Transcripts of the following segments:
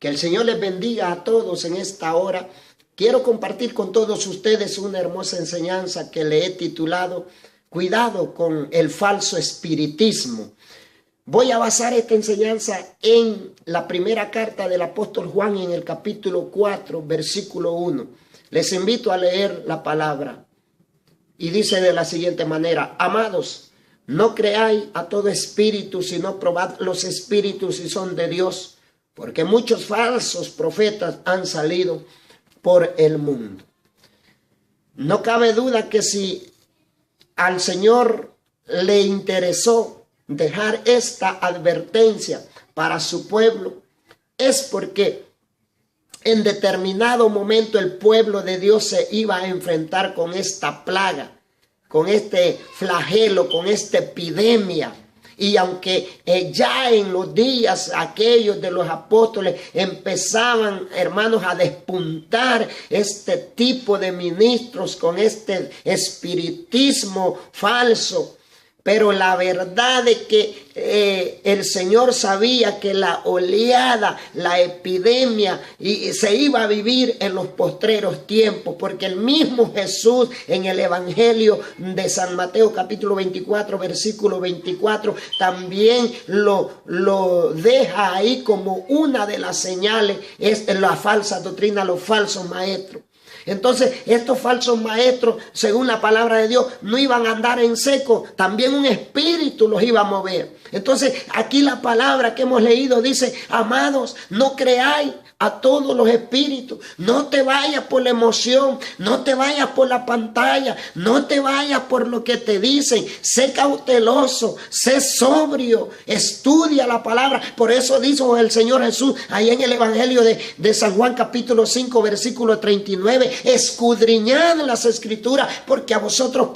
Que el Señor les bendiga a todos en esta hora. Quiero compartir con todos ustedes una hermosa enseñanza que le he titulado Cuidado con el falso espiritismo. Voy a basar esta enseñanza en la primera carta del apóstol Juan en el capítulo 4, versículo 1. Les invito a leer la palabra. Y dice de la siguiente manera: amados, no creáis a todo espíritu, sino probad los espíritus si son de Dios, porque muchos falsos profetas han salido por el mundo. No cabe duda que si al Señor le interesó dejar esta advertencia para su pueblo, es porque en determinado momento el pueblo de Dios se iba a enfrentar con esta plaga, con este flagelo, con esta epidemia. Y aunque ya en los días aquellos de los apóstoles empezaban, hermanos, a despuntar este tipo de ministros con este espiritismo falso, pero la verdad es que el Señor sabía que la oleada, la epidemia se iba a vivir en los postreros tiempos, porque el mismo Jesús en el Evangelio de San Mateo capítulo 24 versículo 24 también lo deja ahí como una de las señales, es la falsa doctrina, los falsos maestros. Entonces, estos falsos maestros, según la palabra de Dios, no iban a andar en seco. También un espíritu los iba a mover. Entonces, aquí la palabra que hemos leído dice: amados, no creáis a todos los espíritus. No te vayas por la emoción, no te vayas por la pantalla, no te vayas por lo que te dicen. Sé cauteloso, sé sobrio, estudia la palabra. Por eso dijo el Señor Jesús ahí en el Evangelio de San Juan capítulo 5 versículo 39: escudriñad las escrituras, porque a vosotros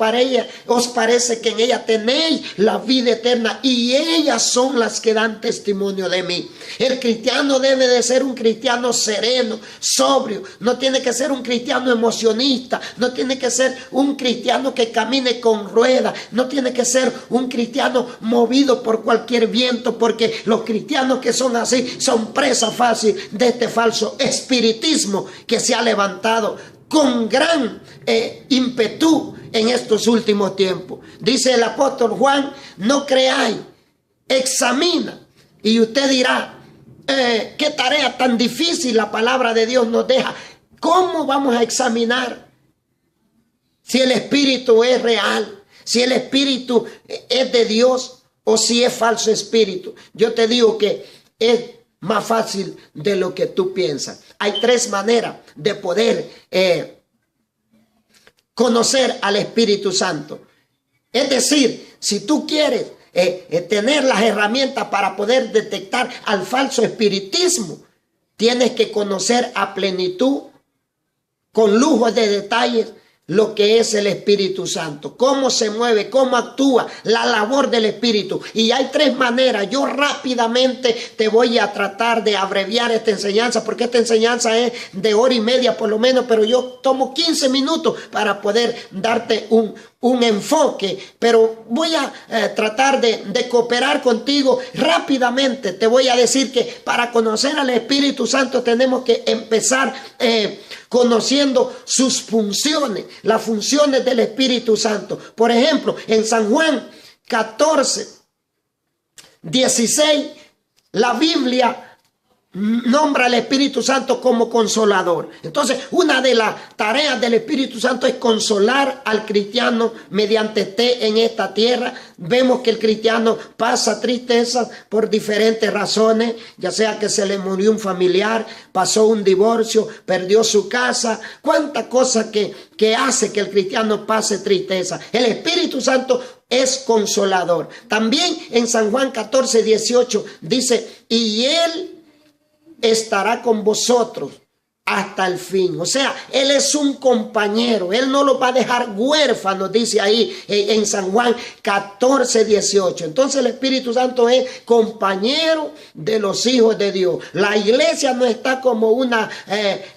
os parece que en ellas tenéis la vida eterna, y ellas son las que dan testimonio de mí. El cristiano debe de ser un cristiano sereno, sobrio. No tiene que ser un cristiano emocionista, no tiene que ser un cristiano que camine con ruedas, no tiene que ser un cristiano movido por cualquier viento, porque los cristianos que son así son presa fácil de este falso espiritismo que se ha levantado con gran ímpetu en estos últimos tiempos. Dice el apóstol Juan: no creáis, examina. Y usted dirá: qué tarea tan difícil la palabra de Dios nos deja. ¿Cómo vamos a examinar si el espíritu es real, si el espíritu es de Dios o si es falso espíritu? Yo te digo que es más fácil de lo que tú piensas. Hay tres maneras de poder conocer al Espíritu Santo. Es decir, si tú quieres tener las herramientas para poder detectar al falso espiritismo, tienes que conocer a plenitud, con lujo de detalles, lo que es el Espíritu Santo, cómo se mueve, cómo actúa, la labor del Espíritu. Y hay tres maneras. Yo rápidamente te voy a tratar de abreviar esta enseñanza, porque esta enseñanza es de hora y media por lo menos, pero yo tomo 15 minutos para poder darte un enfoque, pero voy a tratar de cooperar contigo rápidamente. Te voy a decir que para conocer al Espíritu Santo tenemos que empezar conociendo sus funciones, las funciones del Espíritu Santo. Por ejemplo, en San Juan 14, 16, la Biblia nombra al Espíritu Santo como consolador. Entonces, una de las tareas del Espíritu Santo es consolar al cristiano mediante esté en esta tierra. Vemos que el cristiano pasa tristezas por diferentes razones, ya sea que se le murió un familiar, pasó un divorcio, perdió su casa, cuánta cosa que hace que el cristiano pase tristeza. El Espíritu Santo es consolador. También en San Juan 14, 18 dice: y Él estará con vosotros hasta el fin. O sea, Él es un compañero. Él no lo va a dejar huérfano, dice ahí en San Juan 14:18. Entonces el Espíritu Santo es compañero de los hijos de Dios. La iglesia no está como una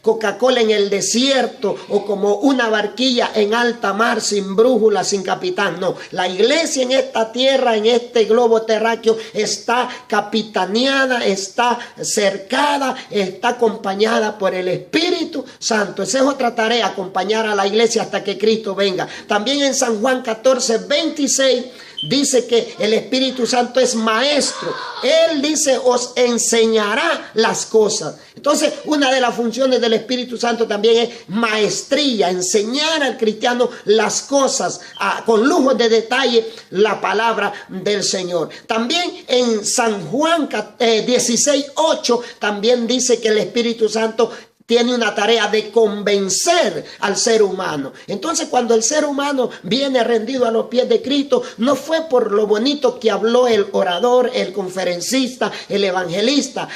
Coca-Cola en el desierto o como una barquilla en alta mar sin brújula, sin capitán. No, la iglesia en esta tierra, en este globo terráqueo, está capitaneada, está cercada, está acompañada por el Espíritu Santo. Esa es otra tarea, acompañar a la iglesia hasta que Cristo venga. También en San Juan 14:26 dice que el Espíritu Santo es maestro. Él dice, os enseñará las cosas. Entonces, una de las funciones del Espíritu Santo también es maestría, enseñar al cristiano las cosas, con lujo de detalle, la palabra del Señor. También en San Juan 16:8 también dice que el Espíritu Santo tiene una tarea de convencer al ser humano. Entonces, cuando el ser humano viene rendido a los pies de Cristo, no fue por lo bonito que habló el orador, el conferencista, el evangelista.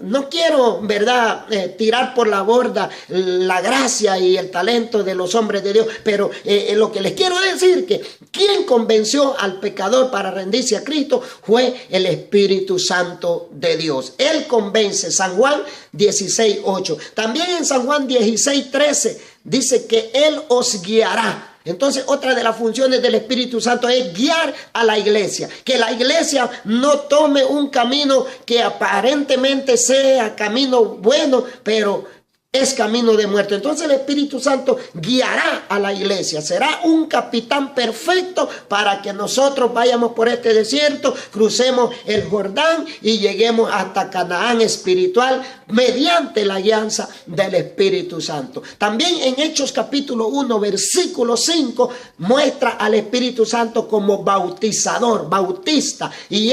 No quiero, ¿verdad?, tirar por la borda la gracia y el talento de los hombres de Dios, pero lo que les quiero decir que quien convenció al pecador para rendirse a Cristo fue el Espíritu Santo de Dios. Él convence. San Juan 16:8. También en San Juan 16:13 dice que Él os guiará. Entonces, otra de las funciones del Espíritu Santo es guiar a la iglesia. Que la iglesia no tome un camino que aparentemente sea camino bueno, pero es camino de muerte. Entonces el Espíritu Santo guiará a la iglesia. Será un capitán perfecto para que nosotros vayamos por este desierto, crucemos el Jordán y lleguemos hasta Canaán espiritual mediante la guianza del Espíritu Santo. También en Hechos capítulo 1, versículo 5, muestra al Espíritu Santo como bautizador, bautista. Y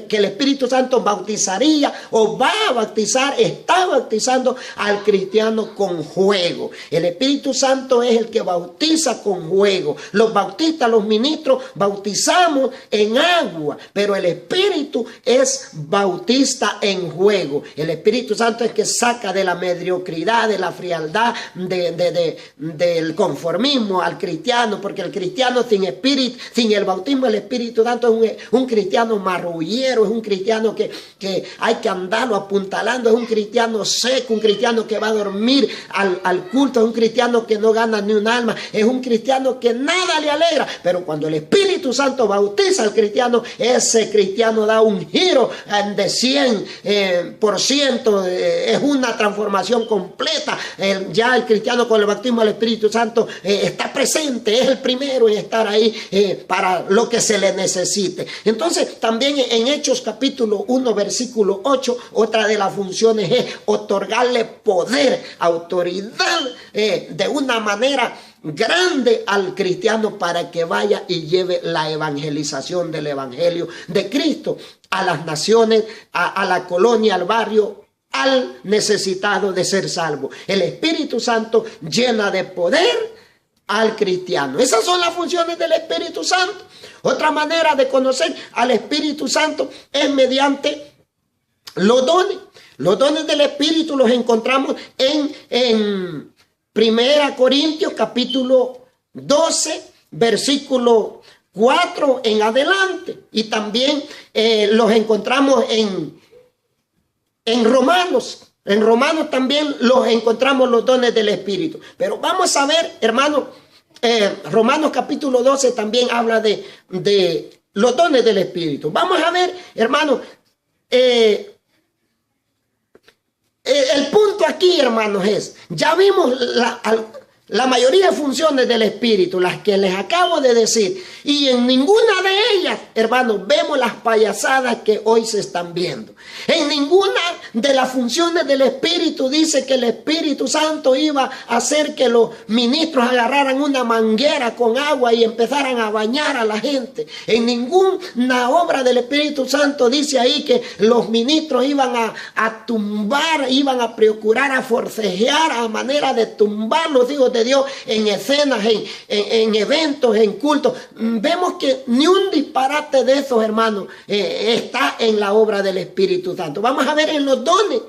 que el Espíritu Santo bautizaría o va a bautizar, está bautizando al cristiano con juego. El Espíritu Santo es el que bautiza con juego. Los bautistas, los ministros, bautizamos en agua, pero el Espíritu es bautista en juego. El Espíritu Santo es que saca de la mediocridad, de la frialdad, del conformismo al cristiano, porque el cristiano sin espíritu, sin el bautismo del Espíritu Santo es un cristiano marrullero, es un cristiano que hay que andarlo apuntalando, es un cristiano seco, un cristiano que va a dormir al culto, es un cristiano que no gana ni un alma, es un cristiano que nada le alegra. Pero cuando el Espíritu Santo bautiza al cristiano, ese cristiano da un giro de 100%, es una transformación completa. Ya el cristiano con el bautismo del Espíritu Santo está presente, es el primero en estar ahí para lo que se le necesite. Entonces también en Hechos capítulo 1 versículo 8, otra de las funciones es otorgarle poder, autoridad de una manera grande al cristiano para que vaya y lleve la evangelización del evangelio de Cristo a las naciones, a la colonia, al barrio, al necesitado de ser salvo. El Espíritu Santo llena de poder al cristiano. Esas son las funciones del Espíritu Santo. Otra manera de conocer al Espíritu Santo es mediante los dones. Los dones del Espíritu los encontramos en 1 Corintios capítulo 12, versículo 4 en adelante. Y también los encontramos en Romanos. En Romanos también los encontramos los dones del Espíritu. Pero vamos a ver, hermanos, Romanos capítulo 12 también habla de los dones del Espíritu. Vamos a ver, hermanos, el punto aquí, hermanos, es, ya vimos la mayoría de funciones del Espíritu, las que les acabo de decir, y en ninguna de ellas, hermanos, vemos las payasadas que hoy se están viendo. En ninguna de las funciones del Espíritu dice que el Espíritu Santo iba a hacer que los ministros agarraran una manguera con agua y empezaran a bañar a la gente. En ninguna obra del Espíritu Santo dice ahí que los ministros iban a tumbar, iban a procurar a forcejear a manera de tumbar los hijos de Dios en escenas, en eventos, en cultos. Vemos que ni un disparate de esos, hermanos, está en la obra del Espíritu Santo. Vamos a ver en los dones.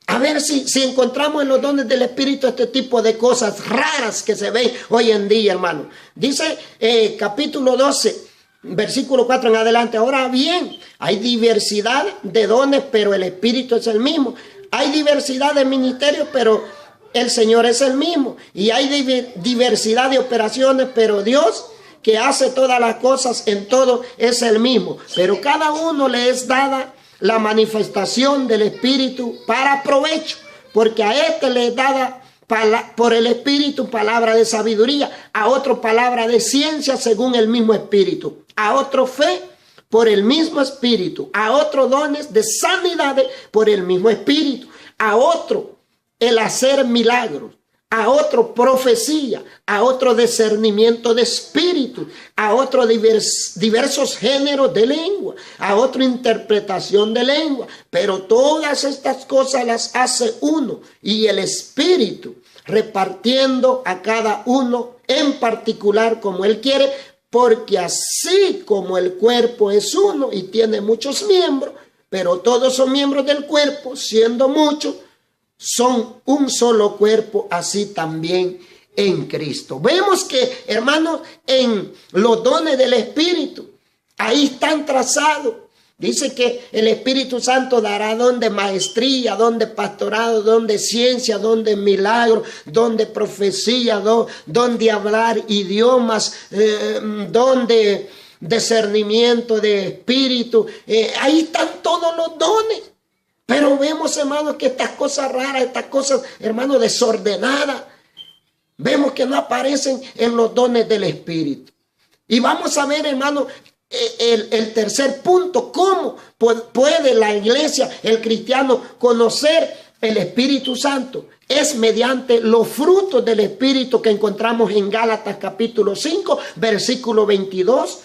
A ver si encontramos en los dones del Espíritu este tipo de cosas raras que se ven hoy en día, hermano. Dice capítulo 12, versículo 4 en adelante. Ahora bien, hay diversidad de dones, pero el Espíritu es el mismo. Hay diversidad de ministerios, pero el Señor es el mismo. Y hay diversidad de operaciones, pero Dios, que hace todas las cosas en todo, es el mismo. Pero cada uno le es dada la manifestación del Espíritu para provecho, porque a este le es dada por el Espíritu palabra de sabiduría, a otro palabra de ciencia según el mismo Espíritu, a otro fe por el mismo Espíritu, a otro dones de sanidades por el mismo Espíritu, a otro el hacer milagros, a otro profecía, a otro discernimiento de espíritu, a otro diversos géneros de lengua, a otro interpretación de lengua. Pero todas estas cosas las hace uno, y el Espíritu, repartiendo a cada uno en particular como Él quiere, porque así como el cuerpo es uno y tiene muchos miembros, pero todos son miembros del cuerpo, siendo muchos, son un solo cuerpo, así también en Cristo. Vemos que, hermanos, en los dones del Espíritu, ahí están trazados. Dice que el Espíritu Santo dará don de maestría, don de pastorado, don de ciencia, don de milagro, don de profecía, don de hablar idiomas, don de discernimiento de espíritu. Ahí están todos los dones. Pero vemos, hermanos, que estas cosas raras, estas cosas, hermanos, desordenadas, vemos que no aparecen en los dones del Espíritu. Y vamos a ver, hermanos, el tercer punto: cómo puede la iglesia, el cristiano, conocer el Espíritu Santo. Es mediante los frutos del Espíritu que encontramos en Gálatas capítulo 5, versículo 22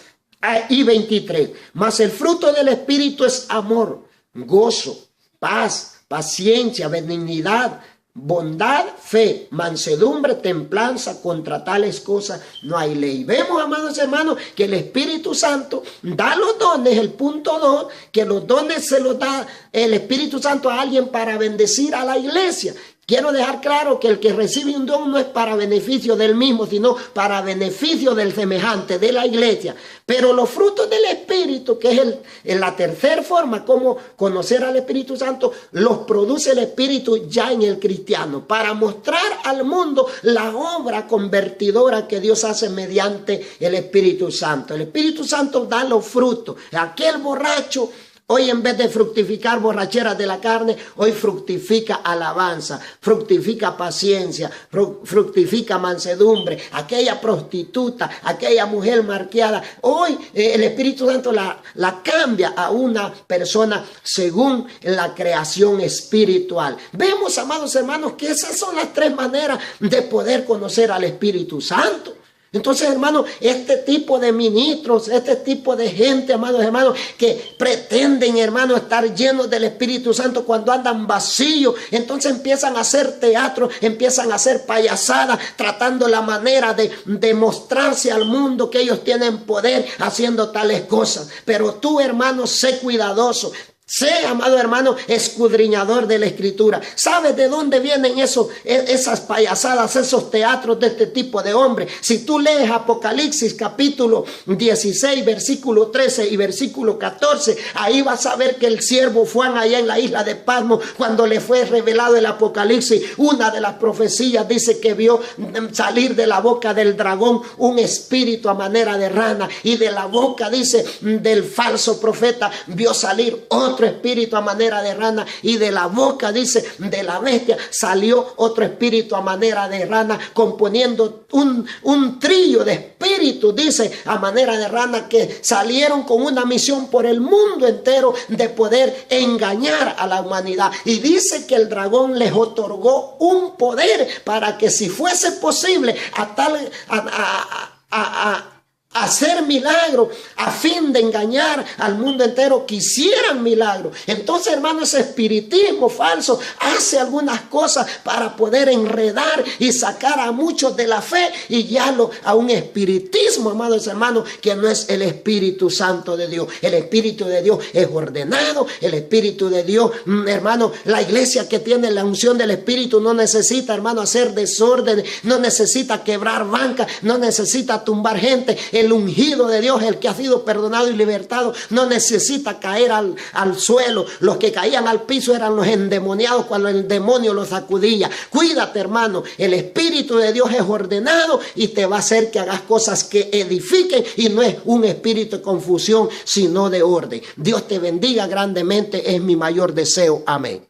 y 23. Mas el fruto del Espíritu es amor, gozo, paz, paciencia, benignidad, bondad, fe, mansedumbre, templanza. Contra tales cosas no hay ley. Vemos, amados hermanos, que el Espíritu Santo da los dones. El punto 2, que los dones se los da el Espíritu Santo a alguien para bendecir a la iglesia. Quiero dejar claro que el que recibe un don no es para beneficio del mismo, sino para beneficio del semejante, de la iglesia. Pero los frutos del Espíritu, que es la tercera forma como conocer al Espíritu Santo, los produce el Espíritu ya en el cristiano, para mostrar al mundo la obra convertidora que Dios hace mediante el Espíritu Santo. El Espíritu Santo da los frutos. Aquel borracho, hoy en vez de fructificar borracheras de la carne, hoy fructifica alabanza, fructifica paciencia, fructifica mansedumbre. Aquella prostituta, aquella mujer marqueada, hoy el Espíritu Santo la cambia a una persona según la creación espiritual. Vemos, amados hermanos, que esas son las tres maneras de poder conocer al Espíritu Santo. Entonces, hermanos, este tipo de ministros, este tipo de gente, amados hermanos, que pretenden, hermanos, estar llenos del Espíritu Santo cuando andan vacíos, entonces empiezan a hacer teatro, empiezan a hacer payasadas, tratando la manera de demostrarse al mundo que ellos tienen poder haciendo tales cosas. Pero tú, hermano, sé cuidadoso. Sé, amado hermano, escudriñador de la Escritura. ¿Sabes de dónde vienen esas payasadas, esos teatros de este tipo de hombres? Si tú lees Apocalipsis capítulo 16, versículo 13 y versículo 14, ahí vas a ver que el siervo Juan, allá en la isla de Patmos, cuando le fue revelado el Apocalipsis, una de las profecías dice que vio salir de la boca del dragón un espíritu a manera de rana, y de la boca, dice, del falso profeta vio salir otro espíritu a manera de rana, y de la boca, dice, de la bestia salió otro espíritu a manera de rana, componiendo un trío de espíritus, dice, a manera de rana, que salieron con una misión por el mundo entero de poder engañar a la humanidad. Y dice que el dragón les otorgó un poder para que, si fuese posible, hacer milagros a fin de engañar al mundo entero. Quisieran milagros. Entonces, hermano, ese espiritismo falso hace algunas cosas para poder enredar y sacar a muchos de la fe y guiarlo a un espiritismo, amados hermanos, que no es el Espíritu Santo de Dios. El Espíritu de Dios es ordenado. El Espíritu de Dios, hermano, la iglesia que tiene la unción del Espíritu no necesita, hermano, hacer desorden, no necesita quebrar bancas, no necesita tumbar gente. El ungido de Dios, el que ha sido perdonado y libertado, no necesita caer al suelo. Los que caían al piso eran los endemoniados cuando el demonio los sacudía. Cuídate, hermano. El Espíritu de Dios es ordenado y te va a hacer que hagas cosas que edifiquen, y no es un espíritu de confusión, sino de orden. Dios te bendiga grandemente, es mi mayor deseo. Amén.